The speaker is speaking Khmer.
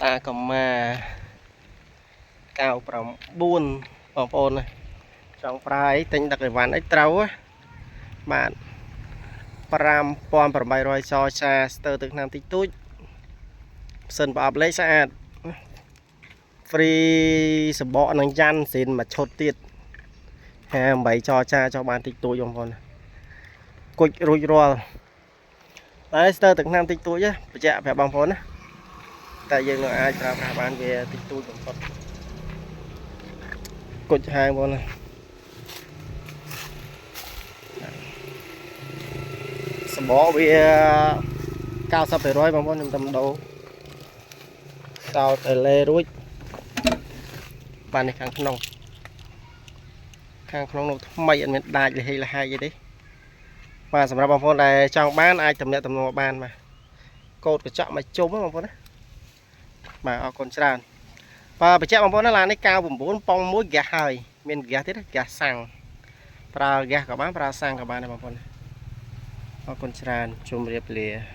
តាកំមាកៅ9បងប្អូនណាចង់ប្រើអីទិញដឹកអីវ៉ាន់អីត្រូវបាទ5800សចាស្ទើរទឹកឆ្នាំតិចតួចសិនប្រអប់លេខស្អាតហ្វ្រីសបកនឹងយ៉ាន់ស៊ីនមួយឈុតទៀត58ចចាចោះបានតិចតួចបងប្អូនគុជរួចរាល់តែស្ទើរទឹកឆ្នាំតិចតួចបញ្ជាក់ប្រាប់បងប្អូនណាតែយើងនឹងអាចប្រើប្រាស់បានវាតិចតួចបំផុតគុជហាងបងប្អូនណាសបកវា90%បងប្អូនខ្ញុំតាមដូរសោតអេឡេរួចបាននេះខាងក្នុងនោះថ្មីអត់មានដាច់លហេលហាយអីទេបាទសម្រាប់បងប្អូនដែលចង់បានអាចទំនាក់ទំនងបានបាទកូដកញ្ចក់មកជុំបងប្អូនណាបាទអរគុណច្រើនបាទបញ្ជាក់បងប្អូនណាឡាននេះកៅ9ប៉ុង1ហ្គាសហើយមានហ្គាសទៀតហ្គាសសាំងប្រើហ្គាសក៏បានប្រើសាំងក៏បានដែរបងប្អូនអរគុណច្រើនជម្រាបលា